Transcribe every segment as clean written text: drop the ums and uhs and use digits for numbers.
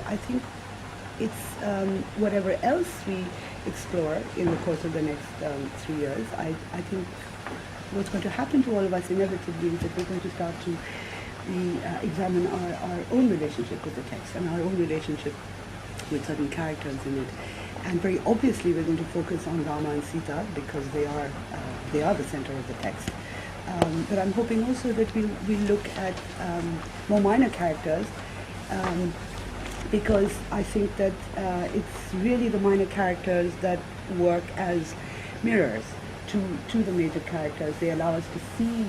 I think it's whatever else we explore in the course of the next 3 years. I think what's going to happen to all of us inevitably is that we're going to start to examine our own relationship with the text and our own relationship with certain characters in it. And very obviously we're going to focus on Rama and Sita because they are the center of the text. But I'm hoping also that we'll look at more minor characters because I think that it's really the minor characters that work as mirrors to the major characters. They allow us to see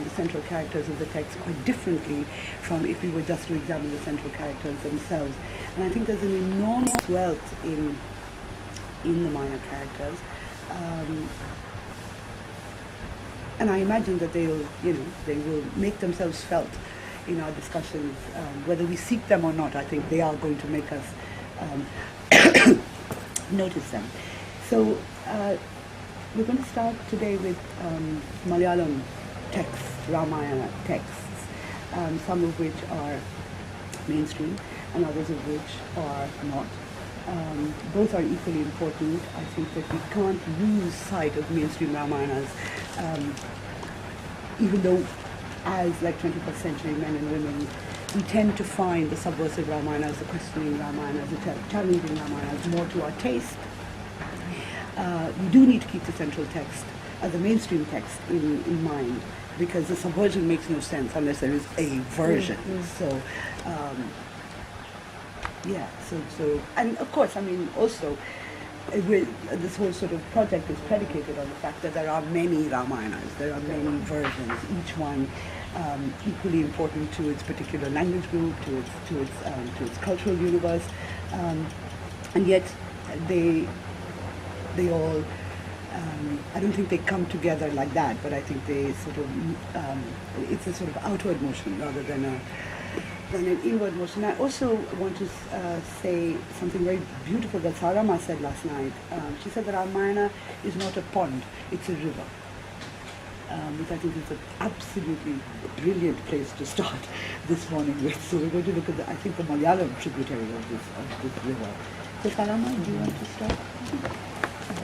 the central characters of the text quite differently from if we were just to examine the central characters themselves. And I think there's an enormous wealth in the minor characters. And I imagine that they will make themselves felt in our discussions, whether we seek them or not. I think they are going to make us notice them. So we're going to start today with Malayalam texts, Ramayana texts, some of which are mainstream and others of which are not. Both are equally important. I think that we can't lose sight of mainstream Ramayanas, even though as like 21st century men and women, we tend to find the subversive Ramayanas, the questioning Ramayanas, the challenging Ramayanas more to our taste. We do need to keep the central text, the mainstream text in mind, because the subversion makes no sense unless there is a version. So, so, and of course, I mean, also, this whole sort of project is predicated on the fact that there are many Ramayanas, there are many versions, each one equally important to its particular language group, to its cultural universe, and yet they all, I don't think they come together like that, but I think they sort of, it's a sort of outward motion rather than an inward motion. I also want to say something very beautiful that Sarama said last night. She said that Ramayana is not a pond, it's a river, which I think is an absolutely brilliant place to start this morning with. So we're going to look at I think the Malayalam tributary of this river. So Sarama, do you want to start?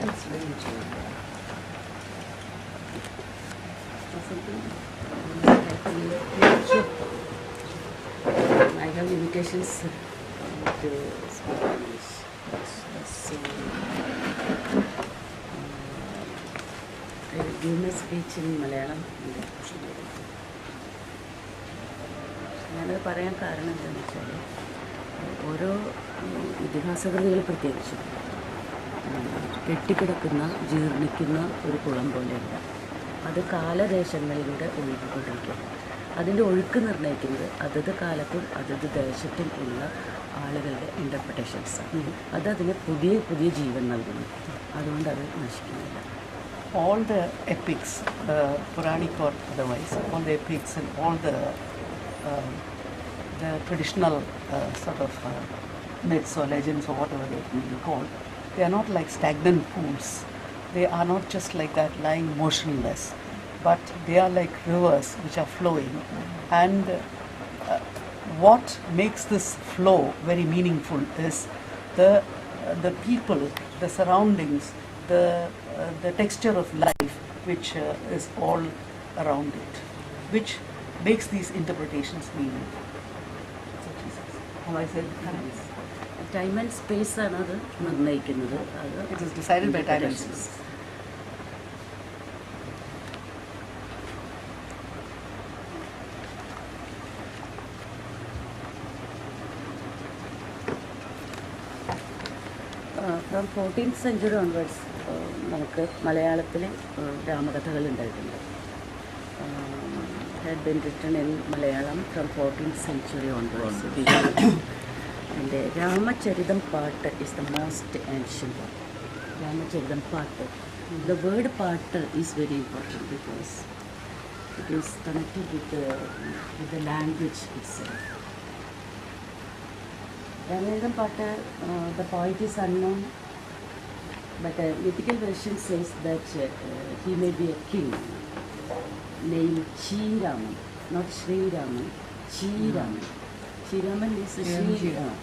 That's very true. I have limitations to speak English. So, I will give my speech in Malayalam. ഞാനത് പറയാൻ കാരണം എന്താണെന്ന് വെച്ചാൽ ഓരോ ഇതിഹാസകൃതികൾ പ്രത്യേകിച്ചും കെട്ടിക്കിടക്കുന്ന ജീർണിക്കുന്ന ഒരു കുളം പോലെയല്ല, അത് കാലദേശങ്ങളിലൂടെ ഒഴുകിക്കൊണ്ടിരിക്കും. അതിൻ്റെ ഒഴുക്ക് നിർണ്ണയിക്കുന്നത് അതത് കാലത്തും അതത് ദേശത്തും ഉള്ള ആളുകളുടെ ഇൻ്റർപ്രിട്ടേഷൻസാണ്. അതതിന് പുതിയ പുതിയ ജീവൻ നൽകുന്നു, അതുകൊണ്ട് അത് നശിക്കുന്നില്ല. All the epics, Puranic or otherwise, all the epics and all the traditional sort of myths or legends or whatever they may be called, they are not like stagnant pools. They are not just like that lying motionless, but they are like rivers which are flowing. And what makes this flow very meaningful is the people, the surroundings, the texture of life which is all around it, which makes these interpretations meaningful. Have I said that? Time and space ആണ് അത് നിർണ്ണയിക്കുന്നത്. It is decided by time and space. From 14th century onwards നമുക്ക് മലയാളത്തിൽ രാമകഥകൾ ഉണ്ടായിട്ടുണ്ട്. had been written in Malayalam from 14th century onwards. And Ramacharitam Patta is the most ancient one. Ramacharitam Patta. The word Patta is very important because it is connected with the language itself. Ramacharitam Patta, the poet is unknown, but a mythical version says that he may be a king named Chiraman, not Sri Raman, Chiraman. Chiraman is a Sri Raman.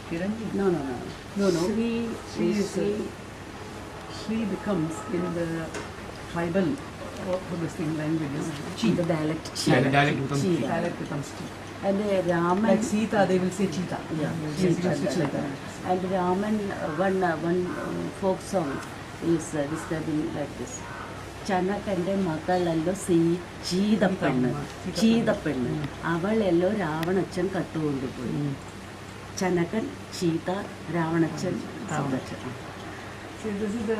Kiranji. No, no, no. No, no. Shri, She is, Shri, Shri becomes in the tribal or this thing languages. in the dialect, Dialect becomes Chi. Dialect becomes Chi. And Raman. Like Sita, they will say Cheetah. Yeah, She is Cheetah, switch like that. And Raman, one folk song is describing like this. ചനക്കൻ്റെ മകളല്ലോ ചീതപ്പെണ്ണ് ചീതപ്പെണ്ണ് അവളെല്ലോ രാവണച്ചൻ കട്ടുകൊണ്ടുപോയി ചനക്കൻ ചീത രാവണച്ചൻ സൗദച്ചൻ. See, this is the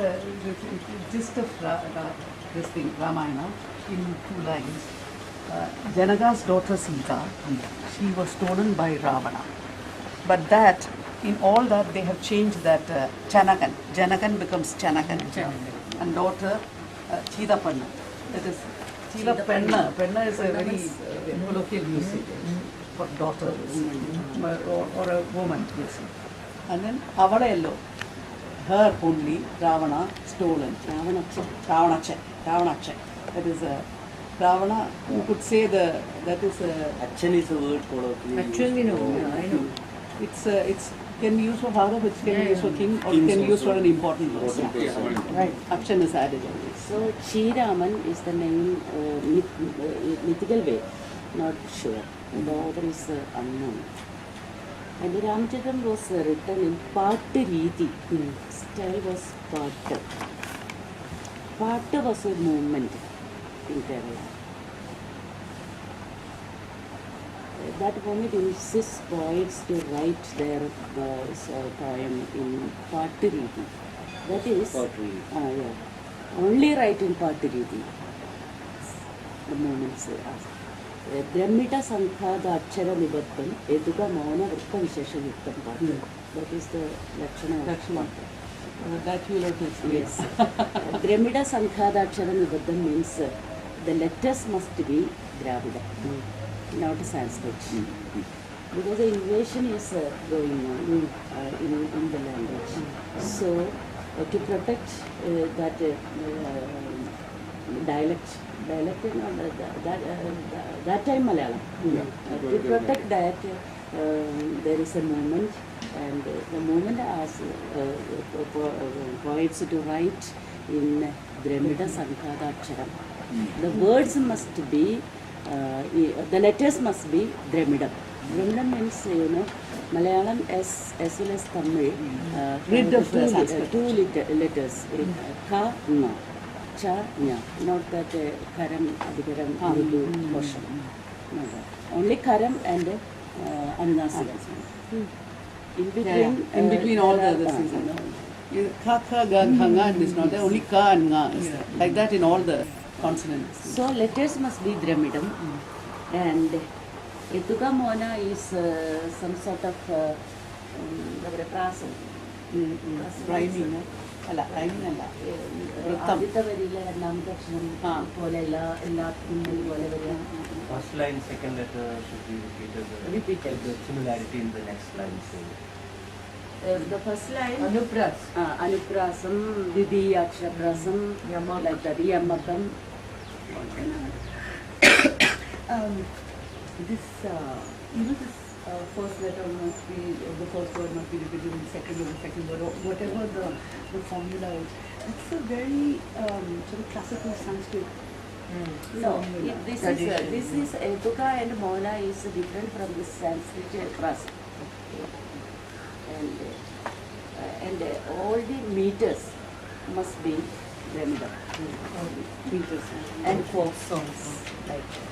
gist of this thing, Ramayana, in 2 lines. Janaka's daughter Sita, she was stolen by Ravana. But that, in all that, they have changed that Chanakan. Janakan becomes Chanakan. And daughter Cheetapanna. That is Cheetapanna. Penna is a very colloquial usage for daughter or a woman. Yes. And then Avadayello. Her only, Ravana, stolen. Ravanacha. That is Ravana, you could say that is Action is a word colloquially. Actually, we know, I know. It's can be used for father, which can be used for king, or Kings can be used also. for an important person. Right. Action is added always. So Shiraman is the name, mythical way, not sure. The other is unknown. And the Ramcharan was written in Paattu Reethi. Style was Paattu. Paattu was a movement in Kerala. That moment insists poets to write their poem in Paattu Reethi. That is, Poetry. yeah, only write in Paattu Reethi. The moments are. ദ്രമിഡ സംഘാത അക്ഷര നിബദ്ധം എതുക മൗന വൃത്തവിശേഷയുക്തം പാട്ട്. That is the Lakshana. That you will have to explain. Yes. Dramida Sankhada Akshara Nibaddham means the letters must be Dravida, not Sanskrit. Because the invasion is going on in the language. So, to protect that dialect, that time Malayalam. To protect that, there is a movement, and the movement asks poets to write in Dramida Sankhada Aksharam. The words must be, the letters must be Dramidam. Dramidam means, Malayalam as well as Tamil. Rid of the Sanskrit. Two letters, Ka, Nga. Cha, Nya. Not that Karam, Adhikaram, Urdu portion. No, that. Only Karam and Anunasika. In between, In between all the other things. Ka, Kha, Ga, Kha, Nga is not there. Only Ka and Nga is there. Like that in all the consonants. So letters must be Dramidam, and Etuka Mona is some sort of prasam. Rhyming. അല്ല rhyming അല്ല വൃത്തം. ആദ്യത്തെ വരിയിലെ രണ്ടാമത്തെ അക്ഷരം പോലെ എല്ലാത്തിനും പോലെ വരിക. First line, second letter should be repeated. Repeated. The similarity in the next line. So, The first line, Anupras. Anuprasam, Didi, Akshaprasam, like that, Yamakam. This, this first letter must be, the first word must be repeated in the second word, or whatever the formula is. It's a very sort of classical Sanskrit. No, this is Etuka and Mona is different from this Sanskrit prasa. And all the meters must be Dramidam. Meters. And folk songs like that.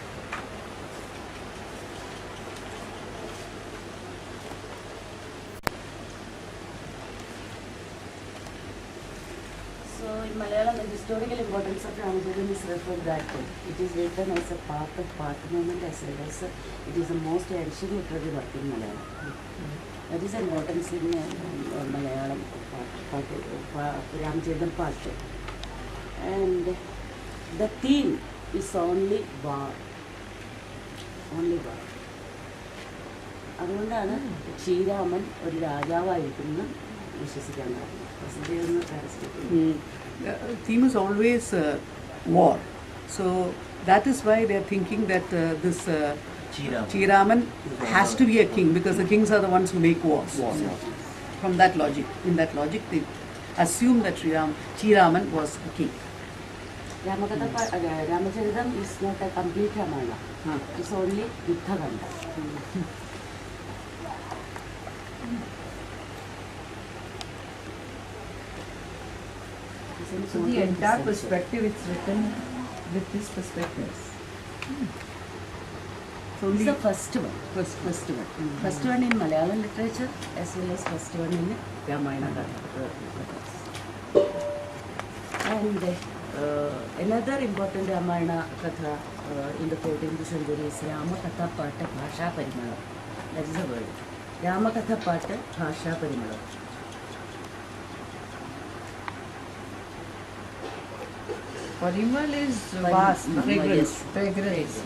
So in Malayalam, the historical importance of Ramacharan is referred that it is written as a part of Path movement as well as it is the most ancient literary work in Malayalam. That is the importance in Malayalam Ramcharan Path. And the theme is only war. Only war. അതുകൊണ്ടാണ് ശ്രീരാമൻ ഒരു രാജാവായിരിക്കുന്നു വിശ്വസിക്കാൻ കാരണം. വസുദേവന് translate. The theme is always war. So that is why they are thinking that this Chiraman has to be a king because the kings are the ones who make wars. From that logic, in that logic, they assume that Chiraman was a king. Ramacharitam is not a complete Ramayana. It's only Yuddhakanda. So the entire perspective it's written with these perspectives. So It's only the first one. First one. First one in Malayalam literature as well as first one in Ramayana. And another important Ramayana Katha in the 14th century is Ramakatha Pata Bhasha Parimala. That is the word. Ramakatha Pata Bhasha Parimala. Parimal is vast, no? fragrance. Yes. Fragrance.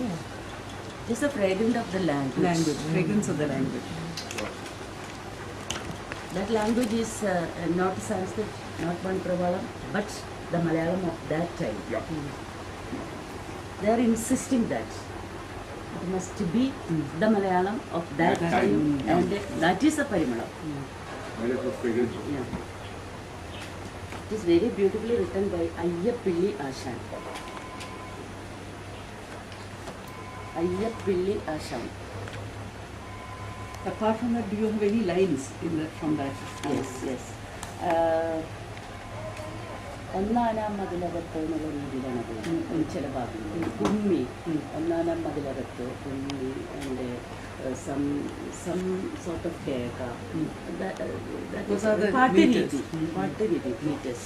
It's the fragrance of the language. Fragrance of the language. That language is not Sanskrit, not Manpravalam, but the Malayalam of that time. They are insisting that it must be the Malayalam of that time, and that is a Parimala. Yeah. It is very beautifully written by Ayyapilli Ashan. Ayyapilli Ashan. Apart from that, do you have any lines from that? Yes. ഒന്നാനാം മതിലകത്ത് എന്നുള്ള രീതിയിലാണ് ചില ഭാഗങ്ങൾ കുമ്മി ഒന്നാനാം മതിലകത്ത് Kummi and some sort of Keka Those are the പാട്ടുരീതി meters.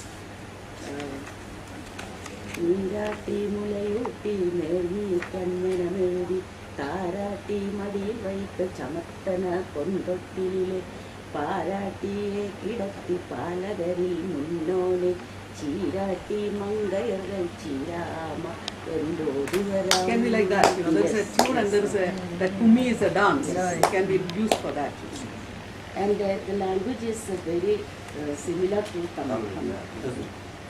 നീരാട്ടി മുലയൂട്ടി നേർമീ കണ്ണനമേടി താരാട്ടി മടിയിൽ വൈത്ത ചമത്തന കൊണ്ടൊട്ടിലെ പാരാട്ടിയെ കിടത്തി പാലകരിൽ മുന്നോനെ ചീരാട്ടി മങ്കയകൾ Cheerama എന്തോടുവരാ. Can be like that, there's a tune and there's that Kumi is a dance. It can be used for that. And the language is very similar to Tamil.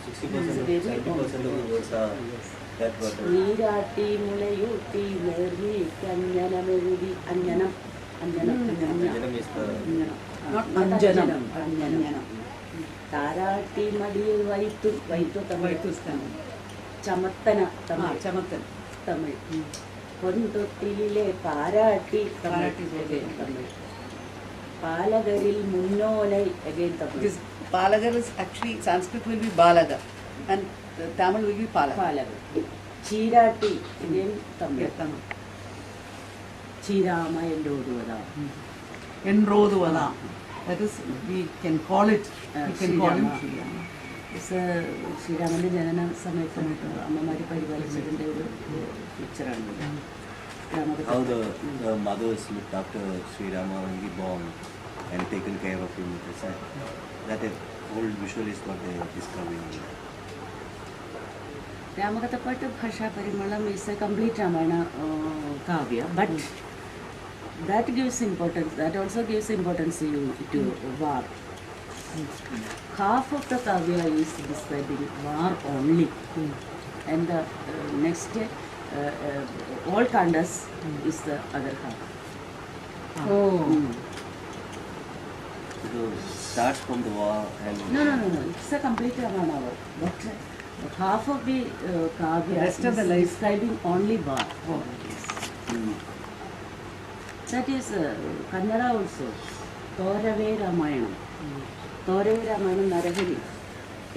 60%, 70% of the words are that word. നീരാട്ടി മുലയൂട്ടി നേർമീ കഞ്ഞനമെഴുതി അഞ്ജനം Anjanam is the Not അഞ്ജനം Anjanam. താരാട്ടി മടിയിൽ വൈത്തു Tamil Vaitustan. ചമത്തന Tamil Chamathan. Tamil പൊൻതൊട്ടിലെ പാരാട്ടി പാരാട്ടി again Tamil പാലകരിൽ മുന്നോലൈ again Tamil Because Palagar is actually, Sanskrit will be Balaga and Tamil will be Palaga. പാലകർ ചീരാട്ടി again Tamil Yeah, Tamil. Cheerama എന്തോടുവതാ. Enroduvala. That is, we can call it, we can call him Srirama. ശ്രീരാമന്റെ ജനന സമയത്ത് അമ്മമാര് പരിപാലിച്ചതിന്റെ ഒരു പിക്ചറാണ് how the mothers looked after Sri Rama when he born and taken care of him. That whole visual is what they are discovering. രാമകഥപ്പാട്ട് ഭാഷാ പരിമളം is a complete Ramayana kavya, but that gives importance, that also gives importance to war. Half of the kavya is describing war only, and the next all kandas is the other half. So it starts from the war and No, it's a complete Ramayana, but half of the kavya The rest of is the life. describing only war. That is Kannada also. Torave Ramayana. Torave Ramayana Narahari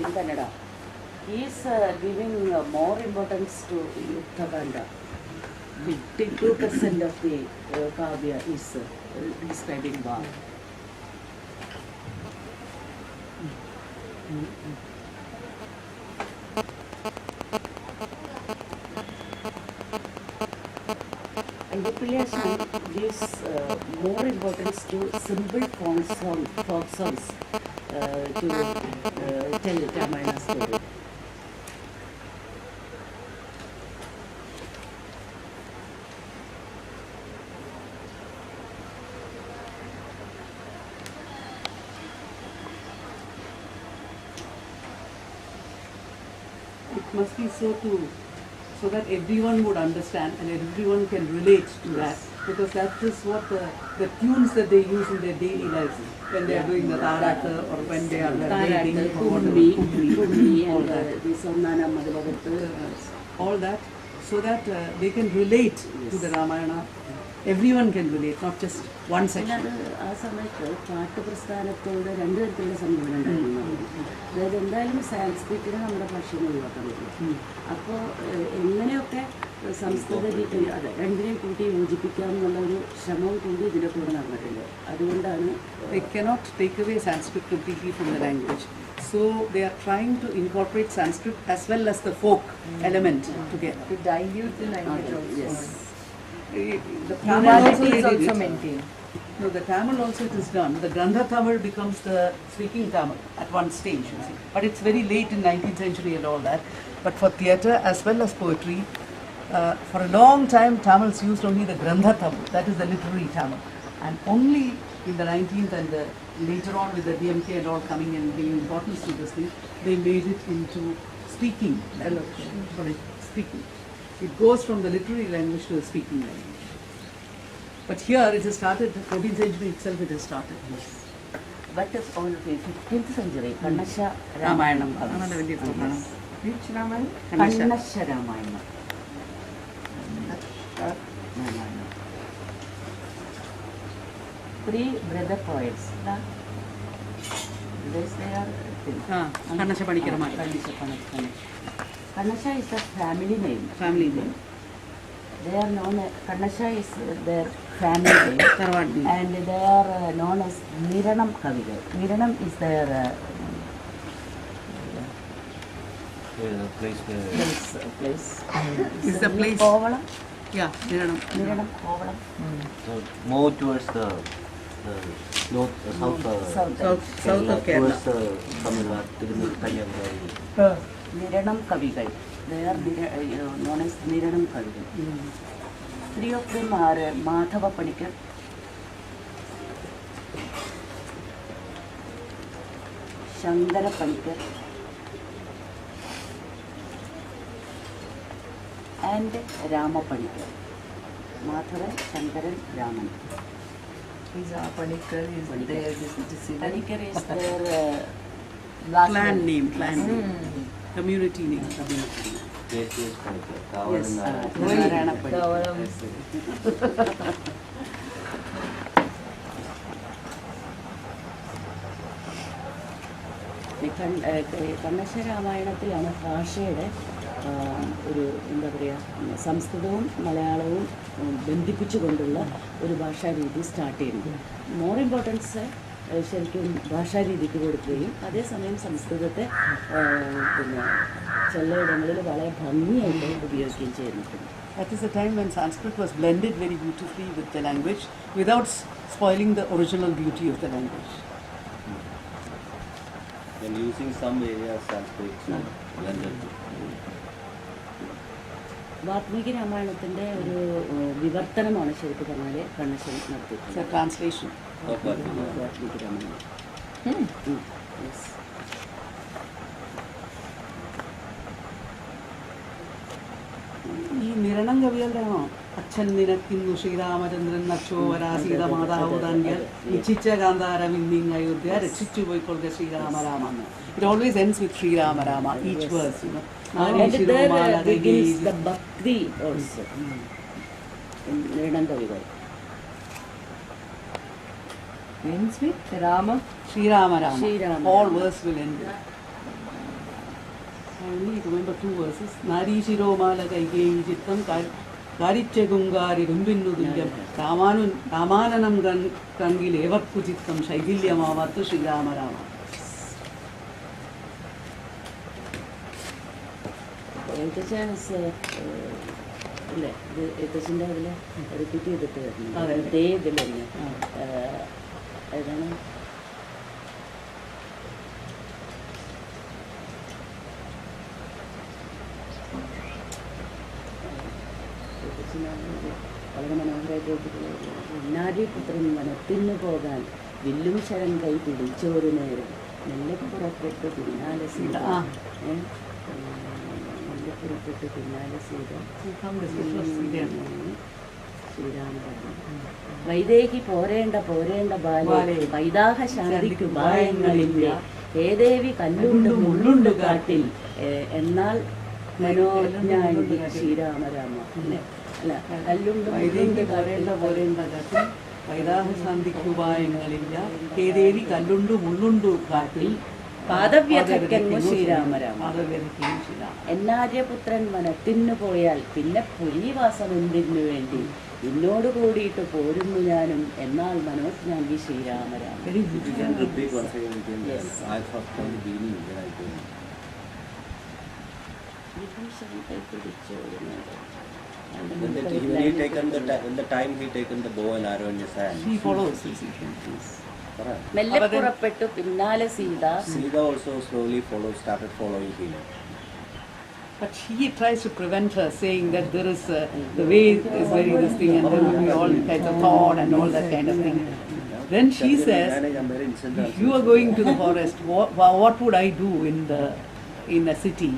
in Kannada. He is giving more importance to Yuddhakanda. 52% of the kavya is describing war. And the Pilyasan gives more importance to simple folk songs to tell Ramayana story. It must be so that everyone would understand and everyone can relate to that. because that is what the tunes that they use in their daily lives when they are doing the tarata or when they are Tarattu, reading Kummi, all and that. the Sonnana Madhavagattu. All that, so that they can relate to the Ramayana. Everyone can relate, not just one പിന്നെ section. അത് ആ സമയത്ത് പാട്ട് പ്രസ്ഥാനത്തോട് രണ്ട് തരത്തിലുള്ള സമീപനം ഉണ്ടായിരുന്നു. അതായത് എന്തായാലും സാൻസ്ക്രിറ്റിനെ നമ്മുടെ ഭാഷയിൽ നിന്ന് ഒഴിവാക്കാൻ പറ്റില്ല. അപ്പോൾ എങ്ങനെയൊക്കെ സംസ്കൃത രീതി അതെ രണ്ടിനെയും കൂട്ടി യോജിപ്പിക്കാം എന്നുള്ള ഒരു ശ്രമവും കൂടി ഇതിൻ്റെ കൂടെ നടന്നിട്ടുണ്ട്. അതുകൊണ്ടാണ് They cannot take away Sanskrit completely from the language. So they are trying to incorporate Sanskrit as well as the folk element together. To dilute the language also. yes. The Tamil also Unity they is did also it. maintained. No, the Tamil also it is done. The Grantha Tamil becomes the speaking Tamil at one stage, you see. But it's very late in 19th century and all that. But for theatre as well as poetry, for a long time Tamils used only the Grantha Tamil, that is the literary Tamil. And only in the 19th and later on with the DMK and all coming and giving importance to this thing, they made it into speaking language. Sorry, speaking. It goes from the literary language to the speaking language. But here it has started, the 14th century itself it has started. But on 15th century, Kannassa Ramayanam. Ramayanam അതാണ് വലിയ പ്രധാനം. Which Ramayana? Kannassa Ramayanam. Ramayanam. 3 brother poets. This they are Kannassa പണിക്കരമായി. Kannasha is the family name. Family name. They are known as Kannasha is their family name. തറവാട് name. And they are known as Niranam Kavigal. Niranam is their place where place. Is the place. Kovalam. Yeah, Niranam. Niranam Kovalam. so more towards the north, south, South. South of Kerala. towards Tamil Nadu, Kanyakumari. Niranam Kavigal. They are known as Niranam Kavigal. 3 of them are Madhava Panikar, Shankara Panikar, and Rama Panikar. Madhava, Shankaran, Raman. Is Panikar is there, this is Panikar is their last Clan name. name, clan name. Community name. Yes, Panikar. Yes, Kavan, Narayana Panikar. Kannassa രാമായണത്തിലാണ് ഭാഷയുടെ ഒരു എന്താ പറയുക സംസ്കൃതവും മലയാളവും ബന്ധിപ്പിച്ചുകൊണ്ടുള്ള ഒരു ഭാഷാരീതി start ചെയ്യുന്നത്. More importance ശരിക്കും ഭാഷാരീതിക്ക് കൊടുക്കുകയും അതേസമയം സംസ്കൃതത്തെ പിന്നെ ചിലയിടങ്ങളിൽ വളരെ ഭംഗിയായിട്ട് ഉപയോഗിക്കുകയും ചെയ്യുന്നുണ്ട്. That is the time when Sanskrit was blended very beautifully with the language without spoiling the original beauty of the language. and using some areas Sanskrit blended. Valmiki രാമായണത്തിൻ്റെ ഒരു വിവർത്തനമാണ് ശരിക്കും പറഞ്ഞാൽ കണ്ണശൻ നടത്തിയത്. It's a translation. Valmiki Ramayanam. Yes. ഈ നിരണം കവികളുടെയാണോ അച്ഛൻ നിനക്കിന്നു ശ്രീരാമചന്ദ്രൻ നക്ഷോവരാസീത മാതാവ് താങ്കൾ ഇച്ഛിച്ച കാന്താരമിന്നിങ് അയോധ്യ രക്ഷിച്ചു പോയിക്കൊള്ളുക ശ്രീരാമരാമ. It always ends with Sri Rama, each verse, you know. And there begins the Bhakti also in Niranam Kavigal. ends with Rama. Sri Rama. Srirama. All verse will end with. I only remember 2 verses. Nari Shiromala Kaikeyi Chittam Kariche Gungari Rumbinnu Dulyam Ramananam Kangil Evappu Chittam Shaidilyamavattu Sri Rama. അല്ലേ ഇത് എഴുത്തച്ഛൻ്റെ അതിൽ repeat ചെയ്തിട്ട് വരുന്നുണ്ട്. അതെ. ഇതേ ഇതിൽ തന്നെ ഏതാണ് വളരെ മനോഹരമായിട്ട് നാരീപുത്രൻ വനത്തിന്നു പോകാൻ വില്ലും ശരം കൈ പിടിച്ചോരു നേരം മെല്ലെ പുറപ്പെട്ട് പിന്നാലെ സീത മെല്ലെ പുറപ്പെട്ട് പിന്നാലെ സീത ശ്രീരാമരാമ. വൈദേഹി പോരേണ്ട പോരേണ്ട ബാലെ ബാലേ, വൈദാഹ ശാന്തിക്കു ഭയങ്ങളില്ല, ഹേ ദേവി കല്ലുണ്ട് മുള്ളുണ്ട് കാട്ടിൽ, എന്നാൽ മനോജ്ഞാണ്ടി ശ്രീരാമരാമ. അല്ല, കല്ലുണ്ട് വൈദേഹി മുള്ളുണ്ട് പോരേണ്ട കാട്ടിൽ. പോരേണ്ട കാട്ടിൽ വൈദാഹശാന്തിക്കുപായങ്ങളില്ല, ഹേ ദേവി കല്ലുണ്ടു മുള്ളുണ്ടു കാട്ടിൽ, പാദവ്യഥയ്ക്കെങ്ങു ശ്രീരാമരാമ. പാദവ്യഥയ്ക്കെങ്ങു ശ്രീരാമ. എന്നാര്യപുത്രൻ വനത്തിനു പോയാൽ പിന്നെ പുരീവാസം എന്തിനു വേണ്ടി, എന്നോട് കൂടിയിട്ട് പോരുന്നു ഞാനും, എന്നാൽ മനോജ്ഞാണ്ടി ശ്രീരാമരാമ. Very You beautiful. can repeat once again. Yes. I first from the beginning when I came. Vibhishanan കൈപിടിച്ചോടുന്നത്. When the time he taken the bow and arrow in his hand. He follows his instructions. Correct. മെല്ലെ പുറപ്പെട്ടു പിന്നാലെ Sita. Sita also slowly started following him. But he tries to prevent her, saying that there is the way is very this thing, and there will be all kinds of thought and all that kind of thing. Then she says, if you are going to the forest, what would I do in a city?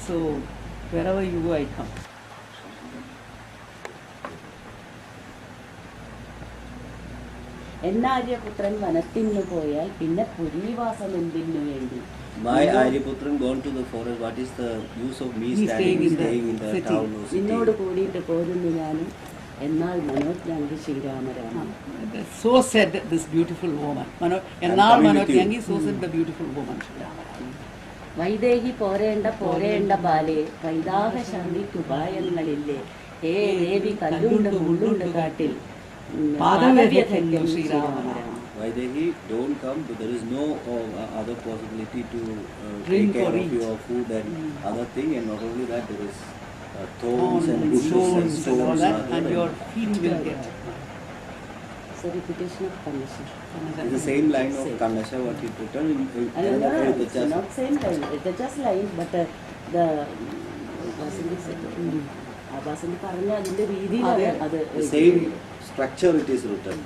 So wherever you go, I come. എന്നാര്യപുത്രൻ വനത്തിനു പോയാൽ പിന്നെ പുരീവാസം എന്തിനു വേണ്ടി. My Aryaputran gone to the forest. What is the use of me He staying in staying the city. town or നിന്നോട് city? കൂടിയിട്ട് പോരുന്നു ഞാനും, എന്നാൽ മനോജ്ഞാണ്ടി ശ്രീരാമരാമ. So said this beautiful woman. Ennar Manojyangi, so said the beautiful woman. Vaidehi പോരേണ്ട പോരേണ്ട ബാലെ വൈദാഹ ശാന്തിക്കുപായങ്ങളില്ലേ, ഹേ ദേവി കല്ലുണ്ട് മുള്ളുണ്ട് കാട്ടിൽ, പാദവ്യഥയ്ക്കെങ്ങു ശ്രീരാമരാമ. Vaidehi, don't come. But there is no other possibility to Drink take care or of eat. your food and other thing. And not only that, there is thorns Thorns and and bushes stones and and stones all that, are and there. your feet will get. So repetition of condition. It's the same line of Same. Kanasha what he written in No, another no, way. it's not same line. It's just line, but the Vasandi said. Vasandi പറഞ്ഞ അതിന്റെ രീതിയിലാണ് അത്. The same structure it is written.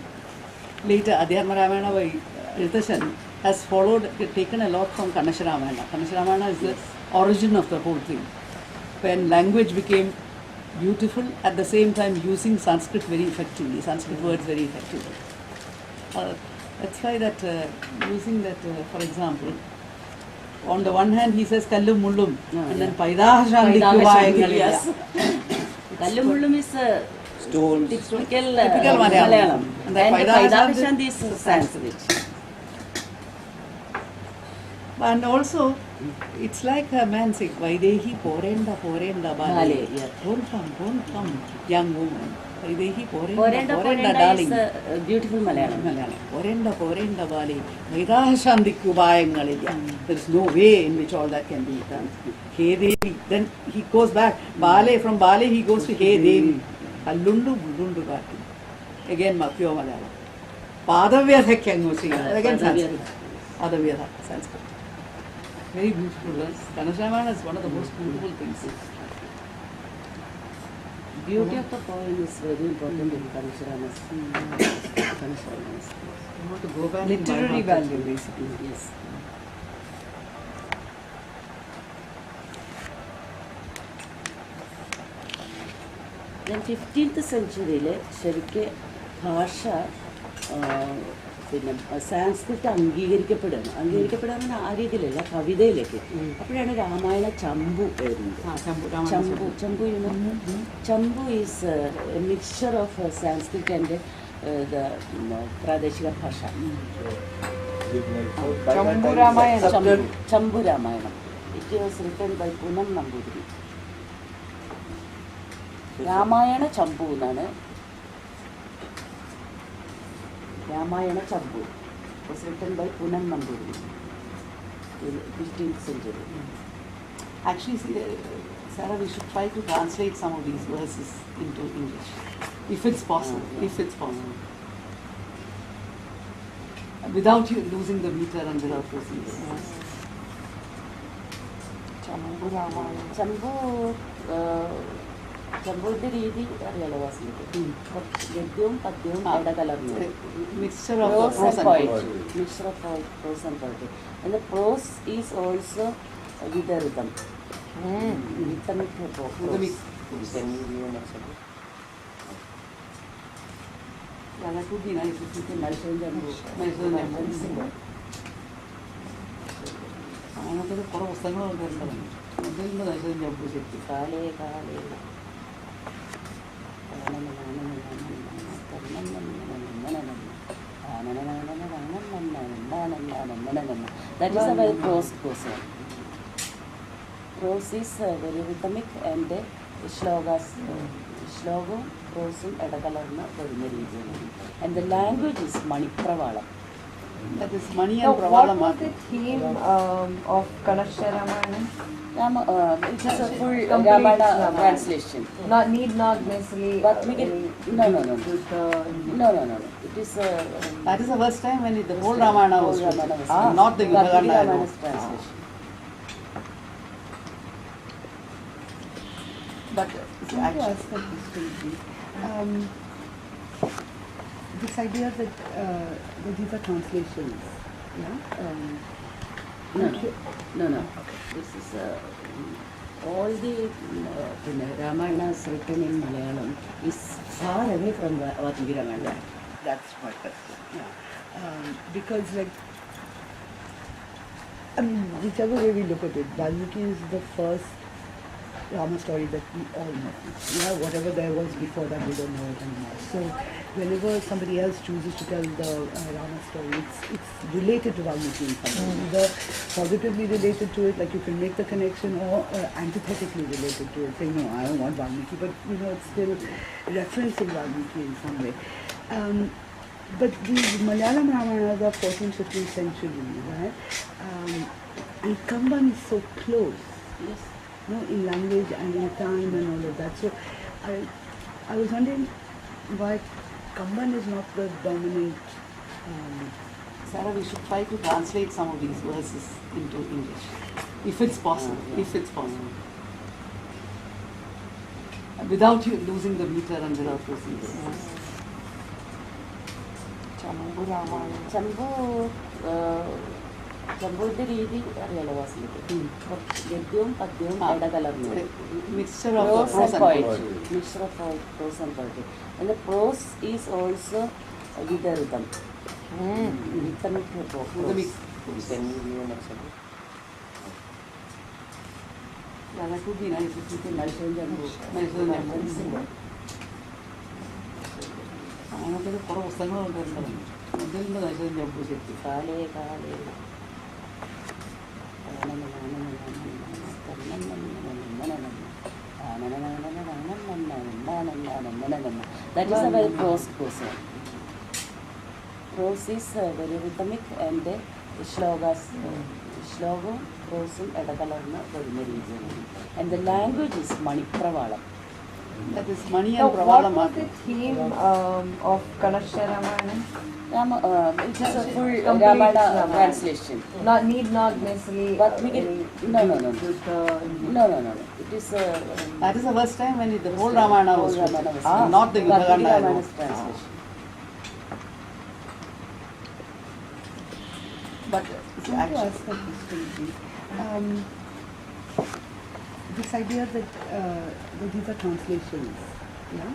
Later, Adhyarma Ramayana by Ritashan has followed, taken a lot from Kanasha Ramayana. Kanasha Ramayana is the origin of the whole thing. When language became beautiful, at the same time using Sanskrit very effectively, Sanskrit words very effectively. That's why that using that, for example, on the one hand he says Kallum Mullum, and then Paidahashandikkuvayangalilla. Yes. Kallumullum is Stones. typical Malayalam. And And Paidahashanti is Sanskrit. And also, it's like a man saying, Vaidehi porenda porenda bale. Bale, yeah. Don't come, young woman. Vaidehi porenda Porenda porenda porenda darling. is beautiful Malayalam. Malayalam. Porenda porenda bale. Vaidahashandikkuvayangalilla. There is no way in which all that can be done. Hey Devi. Then he goes back. Bale, from Bale he goes to Hey Devi. Allundu mullundu kaattu. Again, pure Malayalam. Padavyadhakyangu sriya. Again Sanskrit. Padavyadha, Sanskrit. Very beautiful. Kanasha Ramayana is one of the most beautiful things. Beauty of the poem is very important in Kanasharama's. You want to go back Literary to value, basically. Yes. Then 15th centuryയിൽ ശരിക്ക് ഭാഷ പിന്നെ സാൻസ്ക്രിറ്റ് അംഗീകരിക്കപ്പെടുകയാണ് ആ രീതിയിലല്ല, കവിതയിലേക്ക്. അപ്പോഴാണ് രാമായണ ചമ്പു വരുന്നത്. Champu is a mixture of Sanskrit and പ്രാദേശിക ഭാഷ. Champu Ramayanam. It was written by Punam Nambudiri. Ramayana Champu എന്നാണ്. രാമായണ ചമ്പു was written by Punam Namburi in 15th century. Actually, Sarah, we should try to translate some of these verses into English, if it's possible. If it's possible, without you losing the meter and without losing this. ചമ്പുവിൻ്റെ രീതി അറിയാലോ വാസനയ്ക്ക്. ഗദ്യവും പദ്യവും അവിടെ കലർന്നു. Mixture of Prose prose and and poetry. poetry. Mixture of prose and poetry. And the prose is also with the rhythm. Rhythmic prose. Rhythmic. Can you give an example? Yeah, that would be nice if you can Mysore Jambu. Mysore Jambu. അങ്ങനത്തെ കുറേ പുസ്തകങ്ങളുണ്ട് എൻ്റെ അതിൽ Mysore jump ശരിക്കും കാലേ കാലേ That is a very prose question. Prose is very rhythmic and shlokas, ശ്ലോകവും പ്രോസും ഇടകലർന്ന് വരുന്ന രീതിയിലാണ്. And the language is Manipravalam. That is Mani So and what Pravala was the theme of Kanashya Ramayana? It is a full Complete Ramayana Ramayana. translation. Not need not necessarily. But we can, no. No. It is That is the first time when the whole Ramayana was whole Ramayana was written, not the Valmiki Yudhakanda. Ramayana's translation. But I want to ask a question, please. This idea that these are translations, yeah? No. This is all the Ramayanas written in Malayalam is far away from Valmiki Ramayana. That's my question. Yeah. Because whichever way we look at it, Valmiki is the first Rama story that we all know. Yeah, whatever there was before that, we don't know it anymore. So whenever somebody else chooses to tell the Rama story, it's related to Valmiki in some way. Either positively related to it, like you can make the connection, or antithetically related to it, saying, no, I don't want Valmiki, but it's still referencing Valmiki in some way. But these Malayalam Ramayanas are 14th, 15th century, right? And Kamban is so close. Yes. In language and in time and all of that. So I was wondering why Kamban is not the dominant. Sarah, we should try to translate some of these verses into English, if it's possible. Without you losing the meter and without losing the ചമ്പൂരിന്റെ രീതി അറിയാലോ വാസിലേക്ക്. ഗദ്യവും പദ്യവും ഇടകലർന്നു. mixture of Prose prose and and poetry. poetry. Mixture of prose and poetry. And the prose is also with a rhythm. Rhythmic prose. Rhythmic. Can you give an example? Yeah, that would be nice if you can Mysore Jambu. Mysore Jambu. അങ്ങനത്തെ കുറേ പുസ്തകങ്ങളുണ്ട് എൻ്റെ അതിൽ Mysore jump ശരിക്കും കാലേ കാലേ That is a very prose question. Prose is very rhythmic and shlokas, ശ്ലോകവും പ്രോസും ഇടകലർന്ന് വരുന്ന രീതിയിലാണ്. And the language is Manipravalam. That is Mani So and Pravala what was the theme of Kanashya Ramayana? It is a full Complete Ramayana Ramayana. translation. Not need not necessarily. But we can, no. It is That is the first time when the whole Ramayana was whole written, Ramayana was not the Valmiki Yudhakanda. Ramayana's translation. But I want to ask a question, please. This idea that these are translations, yeah?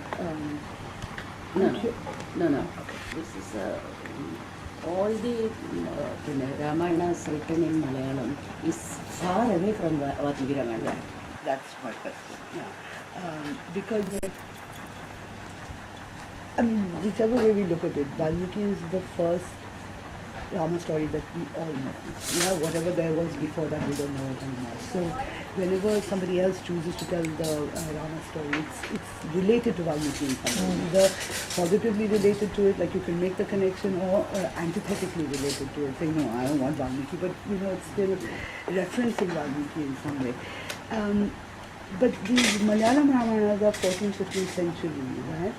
No. This is all the Ramayanas written in Malayalam is far away from Valmiki Ramayana. That's my question. Yeah. Because whichever way we look at it, Valmiki is the first Rama story that we all know. Yeah, whatever there was before that, we don't know it anymore. So whenever somebody else chooses to tell the Rama story, it's related to Valmiki in some way. Either positively related to it, like you can make the connection, or antithetically related to it, saying, no, I don't want Valmiki, but it's still referencing Valmiki in some way. But these Malayalam Ramayanas are 14th, 15th century, right?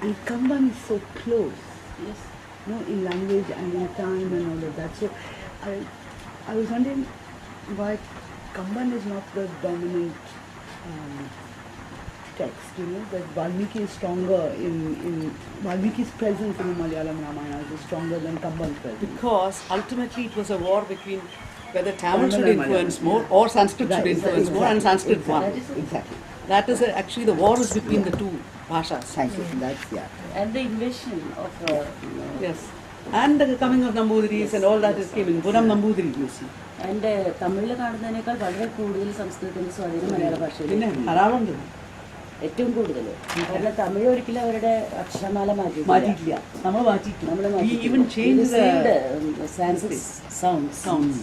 And Kamban is so close. Yes. In language and in time and all of that. So I was wondering why Kamban is not the dominant text, that Valmiki is stronger in Valmiki's presence in the Malayalam Ramayana is stronger than Kamban's presence. because ultimately it was a war between whether Tamil Tamil should and influence Malayalam. more or Sanskrit should Right, influence more, and Sanskrit won. Exactly. That is actually the war is between the two bhashas. Thank you. That's, yeah. And the invasion of Yes. And the coming of Nambudiris and all that is came in. Puram Nambudiri, you see. എൻ്റെ തമിഴിൽ കാണുന്നതിനേക്കാൾ വളരെ കൂടുതൽ സംസ്കൃതത്തിൻ്റെ സ്വാധീനം മലയാള ഭാഷയിൽ പിന്നെ ധാരാളമുണ്ട്. ഏറ്റവും കൂടുതൽ. കാരണം തമിഴ് ഒരിക്കലും അവരുടെ അക്ഷരമാല മാറ്റിയിട്ടില്ല. നമ്മൾ മാറ്റിയിട്ടില്ല. നമ്മൾ We even changed the Sanskrit sounds.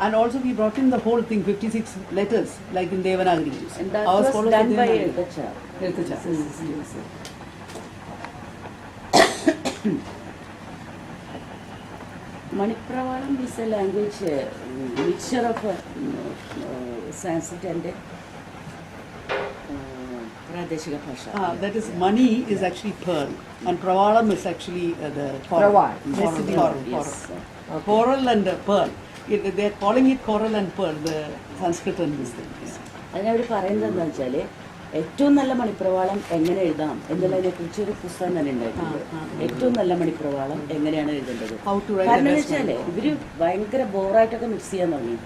And also we brought in the whole thing, 56 letters, like in Devanagari. And that Ours was follows done the by Devanagari. Eltacha. Eltacha. Manipravalam is a language mixture of Sanskrit and Pradeshika Bhasha. That is, money is actually pearl, and Pravalam is actually the coral. Coral. Yes. Coral and pearl. They are calling it coral and pearl, the Sanskrit and this thing. Yeah. അതിനവർ പറയുന്നത് എന്താ വെച്ചാൽ ഏറ്റവും നല്ല മണിപ്രവാളം എങ്ങനെ എഴുതാം എന്നുള്ളതിനെ കുറിച്ച് ഒരു പുസ്തകം തന്നെ ഉണ്ടായിട്ടുണ്ട്. ഏറ്റവും നല്ല മണിപ്രവാളം എങ്ങനെയാണ് എഴുതേണ്ടത്. How to write കാരണം the എന്ന് best വെച്ചാൽ ഇവര് ഭയങ്കര ബോറായിട്ടൊക്കെ മിക്സ് ചെയ്യാൻ തുടങ്ങി.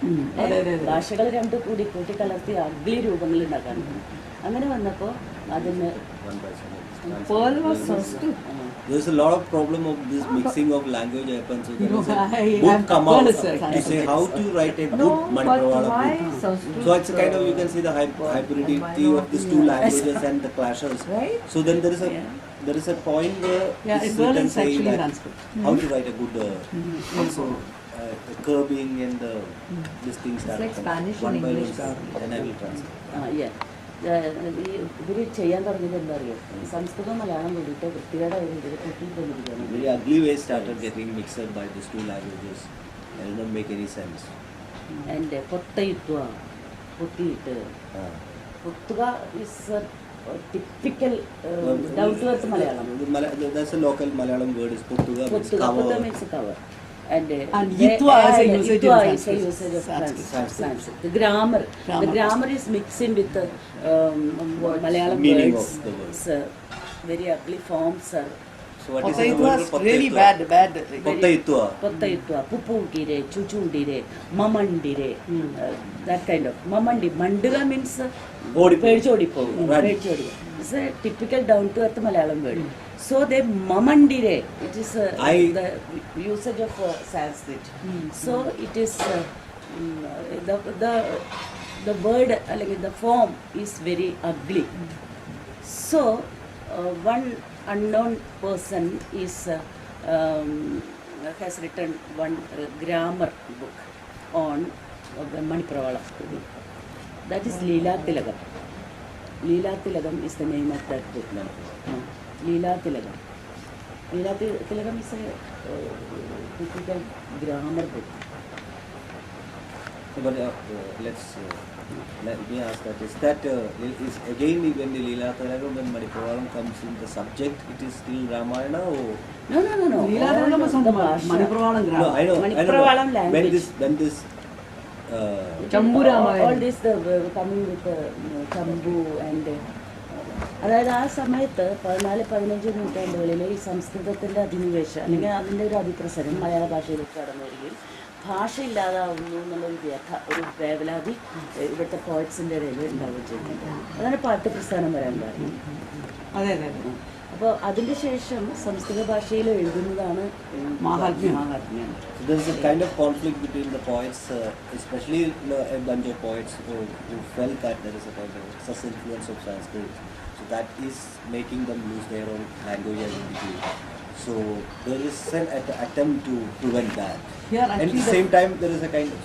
ഭാഷകൾ രണ്ടും കൂടി കൂട്ടിക്കലർത്തി അഗ്ലി രൂപങ്ങൾ ഉണ്ടാക്കാൻ തുടങ്ങി. അങ്ങനെ വന്നപ്പോൾ അതിന് Pearl was Sanskrit. There's a lot of problem of this mixing of language happens. So there is a I book have come Pearl out is a to Sanskrit. say how to write a No, good but Manipravalam why book. Sanskrit? So it's a kind of, you can see the hybridity of these two languages and the clashes. Right? So then there is a point where Yeah, this Pearl written is saying actually that Sanskrit. how to write a good also curbing and this thing starts like Spanish one and by English one. And I will translate. ഇവർ ചെയ്യാൻ തുടങ്ങിയത് എന്താ അറിയോ, സംസ്കൃതവും മലയാളം കൂടിയിട്ട് വൃത്തികേടെ ഇതിൽ കൂട്ടിക്കൊണ്ടിരിക്കുകയാണ്. Very ugly way started getting mixed by these two languages. It doesn't make any sense. എൻ്റെ പൊത്തയിത്വ പൊത്തിയിട്ട് പൊത്തുക is typical down to earth Malayalam. That's a local Malayalam word is Pottuga, means പൊത്തുക cover. പൊത്ത means cover. And Yitwa is a usage in Sanskrit. Sanskrit. The grammar is mixing with the Malayalam Meaning words. of the word. It's very ugly forms. So what is Also, the it word was for really Pottaittua? bad. Pottaittua. Pottaittua, pupundire, chuchundire, mamandire, that kind of. Mamandi, mandula means pedichodipo. Right. It's a typical down to earth Malayalam word. So they mamandire, it is the usage of Sanskrit. So it is the word, like the form is very ugly. So one unknown person has written one grammar book on Manipravalam. That is Leela Tilagam. Leela Tilagam is the name of that book. Leela Tilagam. Leela Tilagam is a typical grammar book. But let me ask that, is again when the Leela Tilagam, when Manipravalam comes in the subject, it is still Ramayana or? No. Leela Tilagam is on the Bhasha. Manipravalam No, grammar. I know. Manipravalam When language. this Chambu Ramayana. All this coming with Chambu and അതായത് ആ സമയത്ത് 14-15 നൂറ്റാണ്ടുകളിൽ ഈ സംസ്കൃതത്തിൻ്റെ അധിനിവേശം അല്ലെങ്കിൽ അതിൻ്റെ ഒരു അതിപ്രസരം മലയാള ഭാഷയിലേക്ക് കടന്നു വരികയും ഭാഷ ഇല്ലാതാവുന്നു എന്നുള്ളൊരു ഒരു വേവലാതി ഇവിടുത്തെ പോയറ്റ്സിൻ്റെ ഇടയിൽ ഉണ്ടാവുകയും ചെയ്യുന്നുണ്ട്. അതാണ് പാഠ്യപ്രസ്ഥാനം വരാൻ കാരണം. അതെ. അപ്പോൾ അതിൻ്റെ ശേഷം സംസ്കൃത ഭാഷയിൽ എഴുതുന്നതാണ് മാഹാത്മ്യം. So there is a kind of conflict between the poets, especially a bunch of poets who felt that there is a kind of such influence of Sanskrit. So that is making them lose their own language identity. So there is an attempt to prevent that. Here And at actually the same time, there is a kind of,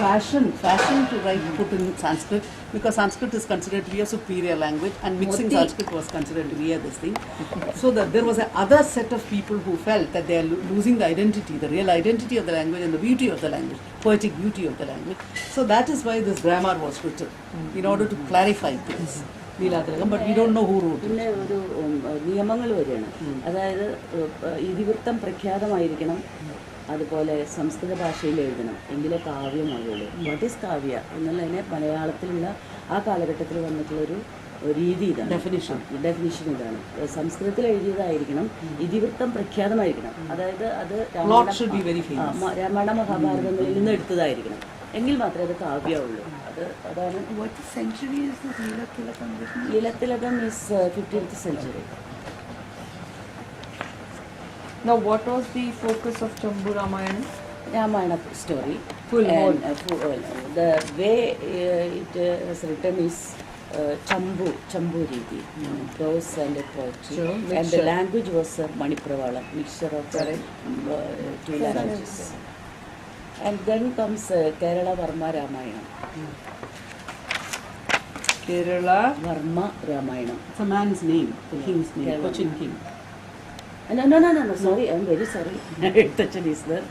fashion to write put in Sanskrit, because Sanskrit is considered to be a superior language and mixing Sanskrit was considered to be a this thing. So that there was a other set of people who felt that they are losing the identity, the real identity of the language and the beauty of the language, poetic beauty of the language. So that is why this grammar was written, in order to clarify things. But we don't know who wrote it. പിന്നെ ഒരു നിയമങ്ങൾ വരികയാണ്. അതായത് ഇതിവൃത്തം പ്രഖ്യാതമായിരിക്കണം, അതുപോലെ സംസ്കൃത ഭാഷയിൽ എഴുതണം, എങ്കിലേ കാവ്യമാകുള്ളൂ. വാട്ട് ഈസ് കാവ്യ എന്നുള്ളതിനെ മലയാളത്തിലുള്ള ആ കാലഘട്ടത്തിൽ വന്നിട്ടുള്ളൊരു രീതി ഇതാണ്, ഡെഫിനിഷൻ ഇതാണ്. സംസ്കൃതത്തിൽ എഴുതിയതായിരിക്കണം, ഇതിവൃത്തം പ്രഖ്യാതമായിരിക്കണം. അതായത് അത് രാമായണ മഹാഭാരതങ്ങളിൽ നിന്ന് എടുത്തതായിരിക്കണം, എങ്കിൽ മാത്രമേ അത് കാവ്യമുള്ളൂ. അതാണ്. What century is this Leela Tilakam written in? Leelathilakam is 15th century. Now, what was the focus of Chambu Ramayana? Ramayana story. Full whole. The way it is written is Chambu Ridi, prose and poetry. Sure, And the mixture. language was Manipravala, mixture of two languages. And then comes Kerala Varma Ramayana. Kerala. Varma Ramayana. It's a man's name, the king's name, Kerala. Cochin king. No, sorry, I'm very sorry. Eഴുത്തച്ഛൻ is there.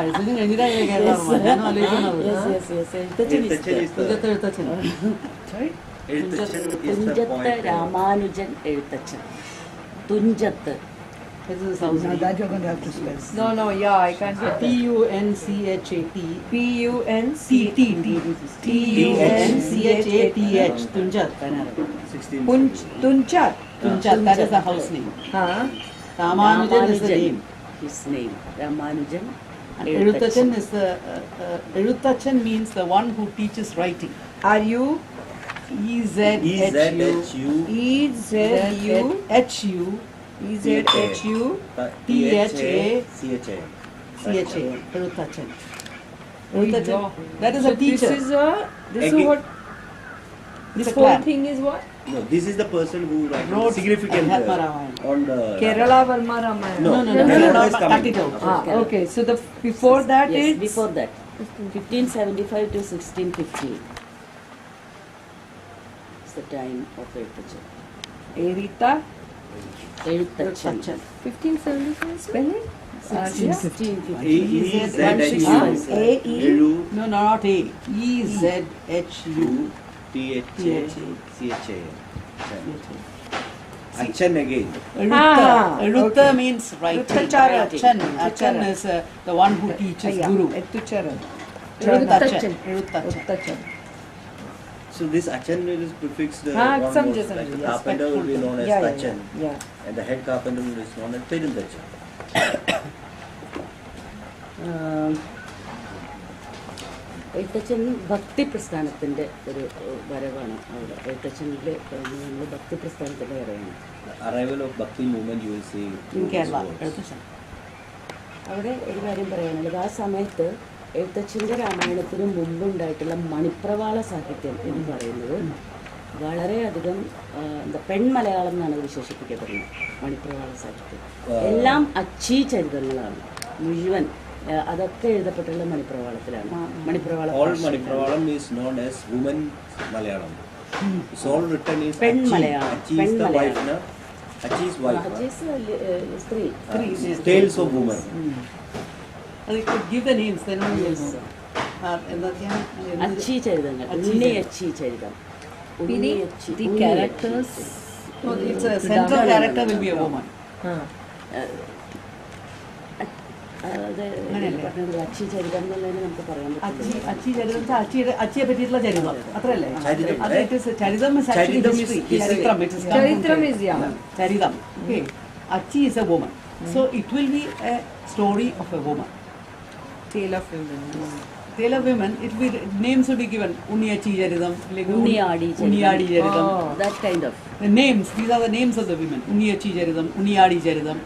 ഇതിന് കഴിഞ്ഞിട്ടാണ് കേരള ഞാൻ ആലോചിക്കുന്നത്. Yes, Ezhuthachan is there. Thunchath Ezhuthachan. Eഴുത്തച്ഛൻ is the Thunchath point. Ramanujan Ezhuthachan. Thunchath. This is South Now India. that you're going to have to spell. No, yeah, I can't get that. Tunchat. P-U-N-C-H-A-T-H. Tunjat. 16th Tunchat. Tunjat, that is the house name. Huh? Ramanujan is the name. His name. Ramanujൻ And Eഴുത്തച്ഛൻ is the Eഴുത്തച്ഛൻ means the one who teaches writing. Are you E-Z-H-U. E-Z-H-U E-Z-U H-U. E-Z-H-U T-H-A-C-H-A. C-H-A. Eഴുത്തച്ഛൻ. Oh, Eഴുത്തച്ഛൻ. yeah. That is So a teacher. This is Again- what This this a whole clan. thing is what? No, this is the person who Wrote significant Adhyatma Ramayana. on the Kerala Varma Ramayana. No, No, Kerala is cut coming. it out. Ah, okay. So the before that Yes, is before that. 1575 to 1615. It's the time of Ezhuthachan. Erita. Ezhuthachan. 1575 spelling? 1615. E-Z-H-U A-E. Elu No, not A. E-Z-H-U. T-H-A-C-H-A. Achan again. Erutta. Ah, Erutta okay. means writing. Ruttachara. Achan. Achan is the one who teaches Guru. Ettucharan. Erutachan. Erutachan. Ruttachan. So this Achan is prefixed Ah, one samjhe, more, like the samjhe. carpenter will be known as Yeah, Tachan yeah. and the head carpenter is known as Perundachan. Ezhuthachan ഭക്തി പ്രസ്ഥാനത്തിൻ്റെ ഒരു വരവാണ് അവിടെ. എഴുത്തച്ഛനിൽ നമ്മൾ ഭക്തി പ്രസ്ഥാനത്തിൻ്റെ വരവാണ്. The arrival of Bhakti movement you will see In through Kerala. his works. Erutachan. അവിടെ ഒരു കാര്യം പറയാനുള്ളത്, ആ സമയത്ത് എഴുത്തച്ഛൻ്റെ രാമായണത്തിന് മുമ്പുണ്ടായിട്ടുള്ള മണിപ്രവാള സാഹിത്യം എന്ന് പറയുന്നത് വളരെയധികം എന്താ പെൺമലയാളം എന്നാണ് വിശേഷിപ്പിക്കപ്പെടുന്നത്. മണിപ്രവാള സാഹിത്യം എല്ലാം അച്ചി ചരിതങ്ങളാണ് മുഴുവൻ. അതൊക്കെ എഴുതപ്പെട്ടുള്ള മണിപ്രവാളത്തിലാണ്. മണിപ്രവാള All Manipravalam is known as woman Malayalam. It's all written is Pen Achi. Malayalam. Achi Pen is the wife, Malayalam. na? Achi is wife. na? സ്ത്രീ. Yes. Tales of woman. They could give the names, then only you'll know. എന്തൊക്കെയാണ്? അച്ചി ചരിതങ്ങൾ. അച്ചി ഉണ്ണി ചരിതം. അച്ചി ചരിതം. Meaning ഉണ്ണി അച്ചി. the Unni characters. അച്ചി. No, it's a central character will be a woman. Huh. അത് അങ്ങനെയല്ലേ? പറഞ്ഞത് അച്ചി ചരിതം എന്നുള്ളതിന് നമുക്ക് പറയാൻ അച്ചി പറ്റില്ല. അച്ചി ചരിതം വെച്ചാൽ അച്ചിയെ പറ്റിയിട്ടുള്ള ചരിതം അത്രയല്ലേ? ചരിതം. അത് it is Charitham is actually Charitham is history. history. ചരിത്രം. It is come from Charitram is yeah. Charitham. Okay. Achi is a woman. So it will be a story of a woman. Tale of women. Tale of women, it will be, names will be given. Unniyachi Charidam. Unniyadi Charitham. Unniyaadi Charidam. Oh. That kind of. The names, these are the names of the women. Unniyachi Charidam, Unniyaadi Charidam.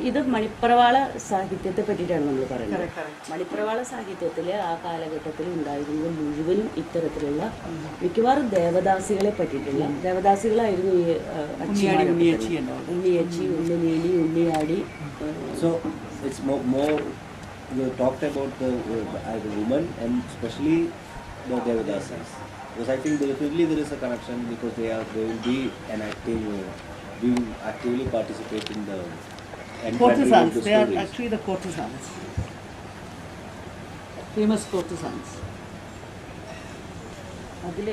ഇത് മണിപ്രവാള സാഹിത്യത്തെ പറ്റിയിട്ടാണ് നമ്മൾ പറയുന്നത്. Correct, correct. മണിപ്രവാള സാഹിത്യത്തിൽ ആ കാലഘട്ടത്തിൽ ഉണ്ടായിരുന്നത് മുഴുവനും ഇത്തരത്തിലുള്ള മിക്കവാറും ദേവദാസികളെ പറ്റിയിട്ടുള്ള ദേവദാസികളായിരുന്നു ഈ ഉണ്ണിയാടി, ഉണ്ണിയച്ചി ഉണ്ടാവും. Unniyachi, ഉണ്ണിനീലി, Unniyadi. So it's more you talked about the woman and especially the Devadasis. Because I think definitely there is a connection because they will be enacting, being actively participate in the Courtesans, the they are stories. actually the courtesans. Famous courtesans. അതിൽ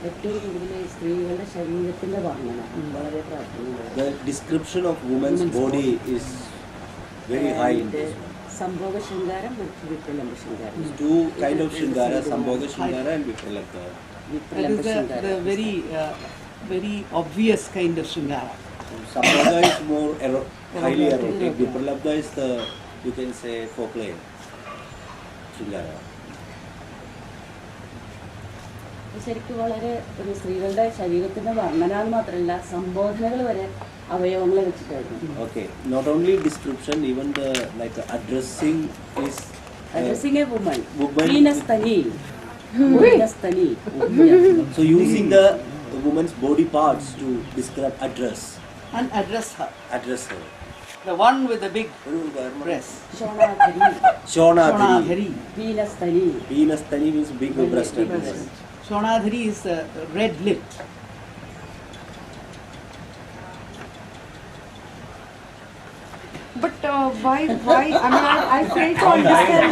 ഏറ്റവും കൂടുതൽ സ്ത്രീകളുടെ ശരീരത്തിൻ്റെ വർണ്ണന വളരെ പ്രാധാന്യമുള്ളത്. The description of woman's body is very high in this one. സംഭോഗ ശൃംഗാരം, വിപ്രലംബ ശൃംഗാരം. Two kind of Shringara, Sambhoga Shringara and Vipralabdha. That വിപ്രലംബ is the ശൃംഗാരം. very obvious kind of Shringara. Sambhoga is more highly erotic. Vipralabdha is the, you can say, folklore Shringara. ശരിക്കും വളരെ ഒരു സ്ത്രീകളുടെ ശരീരത്തിന്റെ വർണ്ണന മാത്രമല്ല സംബോധനകൾ വരെ അവയവങ്ങളെ വെച്ചിട്ടായിരുന്നു. Okay, not only description, even the like addressing is Addressing a woman. Woman. Venus Tani. Venus Tani. Yeah. so using the woman's body parts to describe address And address her. her. The one with the big breast. Shonadhari. Shonadhari. Venus Tani. Venus Tani means big breast. Shonadhari is red lipped. But why? I mean, I fail to understand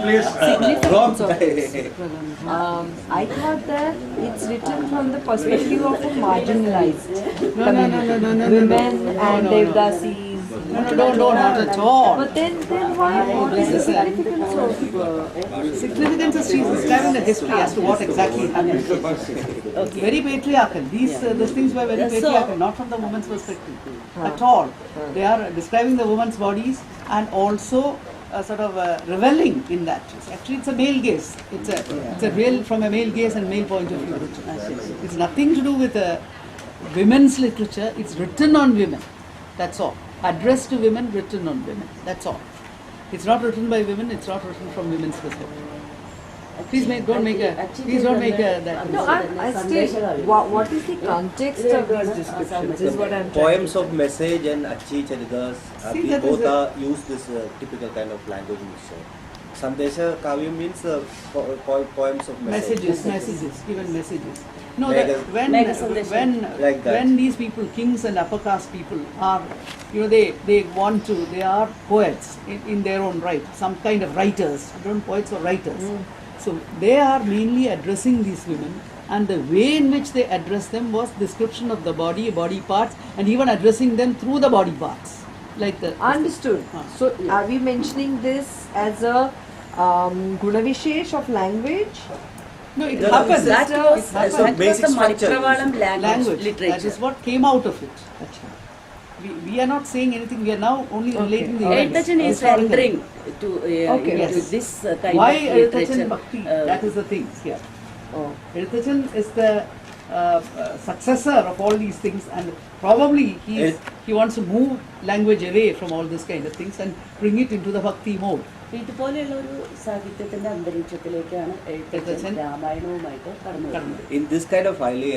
the significance of this. I thought that it's written from the perspective of a marginalized women and Devdasis. No, not at all. But then why? What is the significance of? Significance is she's describing the history as to what exactly happened. Very patriarchal. These things were very patriarchal, not from the woman's perspective at all. They are describing the woman's bodies and also sort of reveling in that. Actually, it's a male gaze. It's a real from a male gaze and male point of view. It's nothing to do with women's literature. It's written on women. That's all. Addressed to women, written on women. That's all. It's not written by women. It's not written from women's perspective. Please don't make that. No, I still. What is the context of these descriptions? Is what I'm trying. Poems of message and Achi Charitas, See, that both is are use this typical kind of language mixture. Sandesha Kavyam means poems of Messages, even messages. No, Mega- when these people, kings and upper caste people, are, they are poets in their own right, some kind of writers, don't poets or writers. So they are mainly addressing these women, and the way in which they address them was description of the body parts, and even addressing them through the body parts, like the. Understood. So, are we mentioning this as a gunavishesh of language? No, it No, happens. That was So the basic structure. Manipravalam language That literature. is what came out of it. We are not saying anything. We are now only relating the events. Eidtachan is historically. entering to yes. this kind Why of Eidtachan literature. Bhakti? That is the thing here. Eidtachan is the successor of all these things, and probably he wants to move language away from all this kind of things and bring it into the Bhakti mode. ഇതുപോലെയുള്ള ഒരു സാഹിത്യത്തിന്റെ അന്തരീക്ഷത്തിലേക്കാണ് എഴുത്തച്ഛൻ രാമായണവുമായിട്ട് കടന്നു വരുന്നത്. In this kind of highly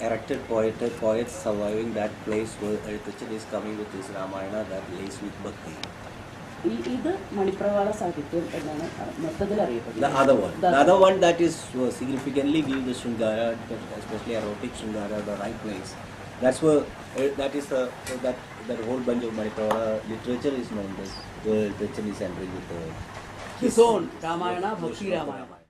erected poets surviving that place where Eidtachan is coming with his Ramayana that lays with Bhakti. ഇത് മണിപ്രവാള സാഹിത്യം എന്നാണ് മൊത്തത്തിൽ The അറിയപ്പെടുന്നത്. other one that is significantly give the Shringara, especially erotic Shringara, the right place. That's where that whole bunch of Manipravala literature is known as where Eidtachan is entering with His own Ramayana, Bhakti Ramayana.